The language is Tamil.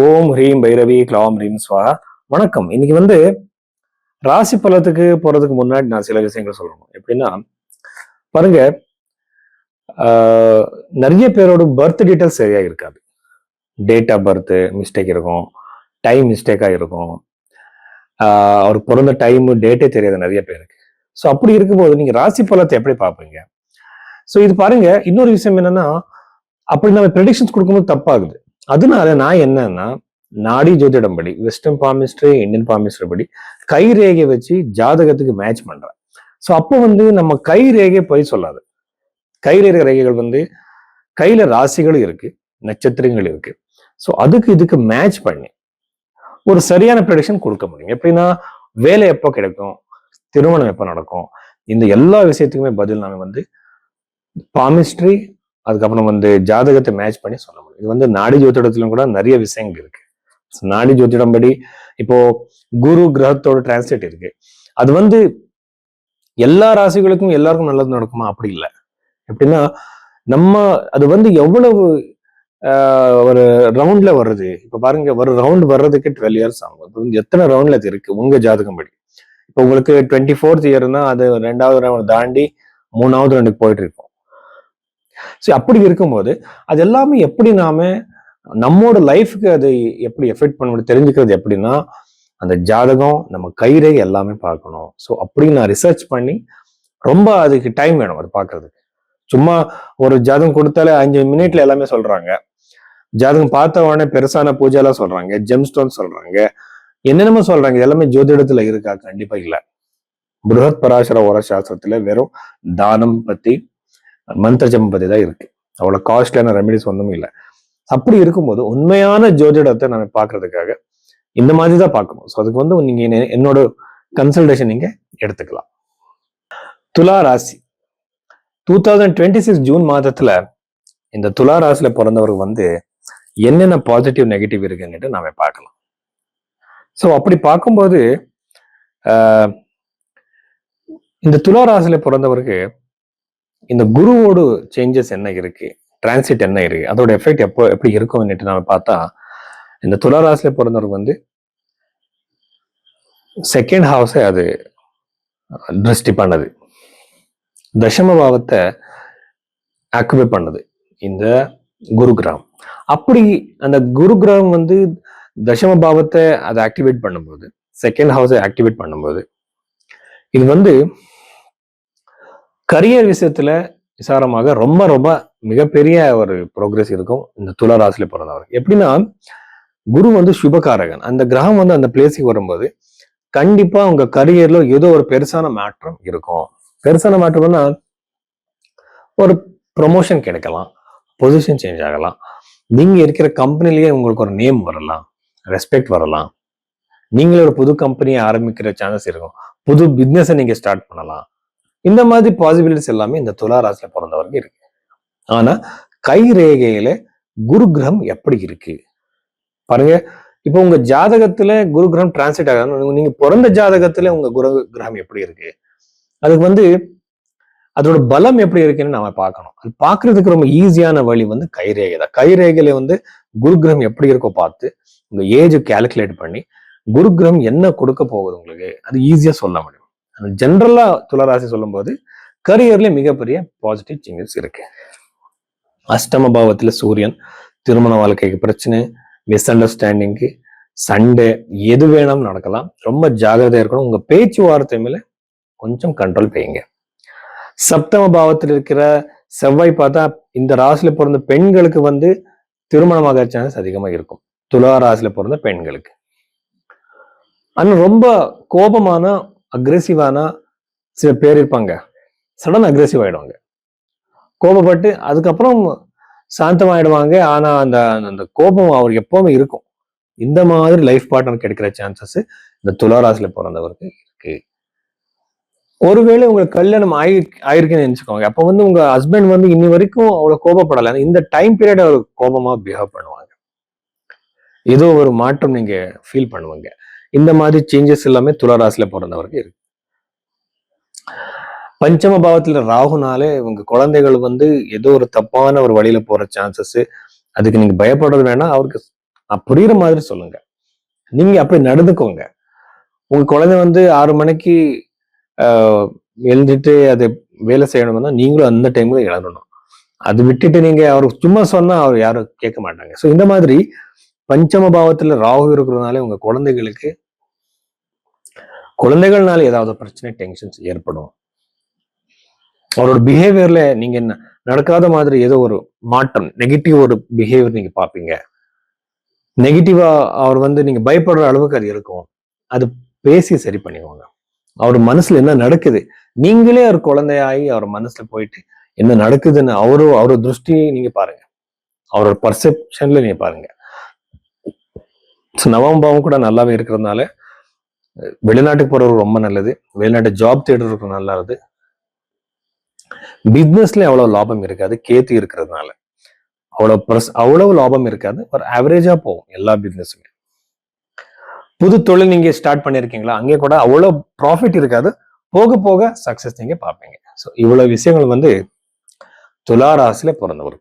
ஓம் ஹ்ரீம் பைரவி க்ளௌம் ஹ்ரீம் ஸ்வாஹா. வணக்கம். இன்னைக்கு ராசி பலத்துக்கு போறதுக்கு முன்னாடி நான் சில விஷயங்கள் சொல்லணும். எப்படின்னா பாருங்க, நிறைய பேரோட பர்த் டீட்டெயில்ஸ் சரியா இருக்காது. டேட் ஆஃப் பர்த் மிஸ்டேக் இருக்கும், டைம் மிஸ்டேக்கா இருக்கும். அவர் பிறந்த டைம் டேட்டே தெரியாது நிறைய பேருக்கு. ஸோ அப்படி இருக்கும்போது நீங்க ராசி பலத்தை எப்படி பார்ப்பீங்க? ஸோ இது பாருங்க, இன்னொரு விஷயம் என்னன்னா, அப்படி நம்ம ப்ரெடிக்ஷன்ஸ் கொடுக்கும்போது தப்பாகுது. அதனால நான் என்னன்னா, நாடி ஜோதிடம் படி, வெஸ்டர்ன் பாமிஸ்ட்ரி, இந்தியன் பாமிஸ்ட்ரி படி கை ரேகை வச்சு ஜாதகத்துக்கு மேட்ச் பண்றேன். ஸோ அப்போ நம்ம கை ரேகை போய் சொல்லாது. கையில ரேகைகள் கையில ராசிகளும் இருக்கு, நட்சத்திரங்கள் இருக்கு. ஸோ அதுக்கு இதுக்கு மேட்ச் பண்ணி ஒரு சரியான ப்ரெடிக்ஷன் கொடுக்க முடியும். எப்படின்னா, வேலை எப்போ கிடைக்கும், திருமணம் எப்போ நடக்கும், இந்த எல்லா விஷயத்துக்குமே பதில் நாம பாமிஸ்ட்ரி, அதுக்கப்புறம் ஜாதகத்தை மேட்ச் பண்ணி சொல்ல முடியும். இது நாடி ஜோதிடத்திலும் கூட நிறைய விஷயங்கள் இருக்கு. நாடி ஜோதிடம் படி இப்போ குரு கிரகத்தோட டிரான்ஸ்லேட் இருக்கு. அது எல்லா ராசிகளுக்கும் எல்லாருக்கும் நல்லது நடக்குமா? அப்படி இல்லை. எப்படின்னா, நம்ம அது எவ்வளவு ஒரு ரவுண்ட்ல வருது. இப்ப பாருங்க, ஒரு ரவுண்ட் வர்றதுக்கு 12 இயர்ஸ் ஆகும். இப்போ எத்தனை ரவுண்ட்ல அது இருக்கு உங்க ஜாதகம் படி? இப்போ உங்களுக்கு 24th இயர்னா அது 2வது ரவுண்ட் தாண்டி 3வது ரவுண்டுக்கு போயிட்டு இருக்கும். ஸோ அப்படி இருக்கும்போது அது எல்லாமே எப்படி நம்மோட லைஃப்க்கு அது எப்படி எஃபெக்ட் பண்ண முடியும் தெரிஞ்சுக்கிறது எப்படின்னா, அந்த ஜாதகம் நம்ம கைரேகை எல்லாமே பார்க்கணும். ஸோ அப்படி நான் ரிசர்ச் பண்ணி ரொம்ப அதுக்கு டைம் வேணும் அது பார்க்கறதுக்கு. சும்மா ஒரு ஜாதகம் கொடுத்தாலே 5 மினிட்ல எல்லாமே சொல்றாங்க. ஜாதகம் பார்த்த உடனே பெருசான பூஜை எல்லாம் சொல்றாங்க, ஜெம்ஸ்டோன் சொல்றாங்க, என்னென்னமோ சொல்றாங்க. எல்லாமே ஜோதிடத்துல இருக்கா? கண்டிப்பா இல்ல. புருஹத் பராசர ஓர சாஸ்திரத்துல வெறும் தானம் பத்தி, மந்திர ஜபம் பத்தி தான் இருக்கு. அவ்வளவு காஸ்ட்லியான ரெமெடிஸ் ஒன்றும் இல்லை. அப்படி இருக்கும்போது உண்மையான ஜோதிடத்தை நம்ம பார்க்கறதுக்காக இந்த மாதிரி தான் பார்க்கணும். ஸோ அதுக்கு நீங்க என்னோட கன்சல்டேஷன் நீங்க எடுத்துக்கலாம். துலா ராசி 2026 ஜூன் மாதத்துல இந்த துலா ராசியில பிறந்தவருக்கு என்னென்ன பாசிட்டிவ் நெகட்டிவ் இருக்குன்னுட்டு நாம பார்க்கலாம். ஸோ அப்படி பார்க்கும்போது இந்த துலா ராசியில பிறந்தவருக்கு இந்த குருவோடு சேஞ்சஸ் என்ன இருக்கு, டிரான்சிட் என்ன இருக்கு, அதோட எஃபெக்ட் எப்படி இருக்கும்னுட்டு நாம பார்த்தா, இந்த துலா ராசியில பிறந்தவருக்கு செகண்ட் ஹவுஸை அது திருஷ்டி பண்ணது, தசம பாவத்தை ஆக்குபை பண்ணது இந்த குரு கிரகம். அப்படி அந்த குரு கிரகம் தசம பாவத்தை அதை ஆக்டிவேட் பண்ணும்போது, செகண்ட் ஹவுஸை ஆக்டிவேட் பண்ணும்போது, இது கரியர் விஷயத்துல விசாரமாக ரொம்ப ரொம்ப மிகப்பெரிய ஒரு ப்ரோக்ரஸ் இருக்கும் இந்த துலா ராசியில பிறந்தவர். எப்படின்னா, குரு சுபகாரகன். அந்த கிரகம் அந்த பிளேஸுக்கு வரும்போது கண்டிப்பா உங்க கரியர்ல ஏதோ ஒரு பெருசான மாற்றம் இருக்கும். பெருசான மாற்றம்னா ஒரு ப்ரொமோஷன் கிடைக்கலாம், பொசிஷன் சேஞ்ச் ஆகலாம், நீங்க இருக்கிற கம்பெனிலேயே உங்களுக்கு ஒரு நேம் வரலாம், ரெஸ்பெக்ட் வரலாம், நீங்களே ஒரு புது கம்பெனியை ஆரம்பிக்கிற சான்சஸ் இருக்கும், புது பிசினஸை நீங்க ஸ்டார்ட் பண்ணலாம். இந்த மாதிரி பாசிபிலிட்டிஸ் எல்லாமே இந்த துலா ராசியில பிறந்தவருக்கு இருக்கு. ஆனா கை ரேகையில குரு கிரகம் எப்படி இருக்கு பாருங்க. இப்போ உங்க ஜாதகத்துல குரு கிரகம் டிரான்ஸ்லேட் ஆகணும். நீங்க பிறந்த ஜாதகத்துல உங்க குரு கிரகம் எப்படி இருக்கு, அதுக்கு அதோட பலம் எப்படி இருக்குன்னு நாம பார்க்கணும். அது பார்க்கறதுக்கு ரொம்ப ஈஸியான வழி கைரேகை தான். கைரேகையில குரு கிரகம் எப்படி இருக்கோ பார்த்து உங்க ஏஜ் கால்குலேட் பண்ணி குரு கிரகம் என்ன கொடுக்க போகுது உங்களுக்கு அது ஈஸியா சொல்ல முடியும். ஜென்ரலா துளராசி சொல்லும் போது கரியர்ல மிகப்பெரிய பாசிட்டிவ் சேஞ்சஸ் இருக்கு. அஷ்டம பாவத்துல சூரியன், திருமண வாழ்க்கைக்கு பிரச்சனை, மிஸ் அண்டர்ஸ்டாண்டிங்கு, சண்டே, எது வேணாலும் நடக்கலாம். ரொம்ப ஜாகிரதையா இருக்கணும். உங்க பேச்சுவார்த்தை மேல கொஞ்சம் கண்ட்ரோல் செய்யுங்க. சப்தம பாவத்தில் இருக்கிற செவ்வாய் பார்த்தா இந்த ராசியில பிறந்த பெண்களுக்கு திருமணமாக சான்ஸ் அதிகமா இருக்கும். துலா ராசியில பிறந்த பெண்களுக்கு ஆனா ரொம்ப கோபமான அக்ரெசிவான சில பேர் இருப்பாங்க. சடன் அக்ரெசிவ் ஆயிடுவாங்க, கோபப்பட்டு அதுக்கப்புறம் சாந்தமாயிடுவாங்க. ஆனா அந்த அந்த கோபம் அவருக்கு எப்பவுமே இருக்கும். இந்த மாதிரி லைஃப் பார்ட்னர் கிடைக்கிற சான்சஸ் இந்த துளாராசில பிறந்தவருக்கு இருக்கு. ஒருவேளை உங்களுக்கு கல்யாணம் ஆயிருக்குன்னு நினைச்சுக்கோங்க. அப்ப உங்க ஹஸ்பண்ட் இன்னி வரைக்கும் அவ்வளவு கோபப்படலை. இந்த டைம் பீரியட் அவர் கோபமா பிஹேவ் பண்ணுவாங்க. ஏதோ ஒரு மாற்றம் நீங்க ஃபீல் பண்ணுவாங்க. இந்த மாதிரி சேஞ்சஸ் எல்லாமே துளாராசில பிறந்தவருக்கு இருக்கு. பஞ்சம பாவத்துல ராகுனாலே உங்க குழந்தைகள் ஏதோ ஒரு தப்பான ஒரு வழியில போற சான்சஸ். அதுக்கு நீங்க பயப்படுறது வேணாம். அவருக்கு புரியுற மாதிரி சொல்லுங்க. நீங்க அப்படி நடந்துக்கோங்க. உங்க குழந்தை 6 மணிக்கு எழுந்துட்டு அது வேலை செய்யணும்னா நீங்களும் அந்த டைம்ல எழணும். அது விட்டுட்டு நீங்க அவருக்கு சும்மா சொன்னா அவர் யாரும் கேட்க மாட்டாங்க. ஸோ இந்த மாதிரி பஞ்சம பாவத்துல ராகு இருக்கிறதுனால உங்க குழந்தைகள்னால ஏதாவது பிரச்சனை, டென்ஷன்ஸ் ஏற்படும். அவரோட பிஹேவியர்ல நீங்க நடக்காத மாதிரி ஏதோ ஒரு மாற்றம், நெகட்டிவ் ஒரு பிஹேவியர் நீங்க பார்ப்பீங்க. நெகட்டிவா அவர் நீங்க பயப்படுற அளவுக்கு அது இருக்கும். அது பேசி சரி பண்ணிக்கோங்க. அவர் மனசுல என்ன நடக்குது, நீங்களே அவர் குழந்தையாகி அவர் மனசுல போயிட்டு என்ன நடக்குதுன்னு அவரோட திருஷ்டியை நீங்க பாருங்க. அவரோட பர்செப்ஷன்ல நீங்க பாருங்க. நவம்பாவம் கூட நல்லாவே இருக்கிறதுனால வெளிநாட்டுக்கு போறது ரொம்ப நல்லது. வெளிநாட்டு ஜாப் தேடுறதுக்கு நல்லது. பிசினஸ்ல அவ்வளவு லாபம் இருக்காது, கேத்து இருக்கிறதுனால அவ்வளவு லாபம் இருக்காது. ஒரு ஆவரேஜா போகும் எல்லா பிசினஸுமே. புது தொழில் நீங்க ஸ்டார்ட் பண்ணிருக்கீங்களா, அங்கே கூட அவ்வளவு ப்ராஃபிட் இருக்காது. போக போக சக்சஸ் நீங்க பார்ப்பீங்க. ஸோ இவ்வளவு விஷயங்கள் துலா ராசியில பிறந்தவர்.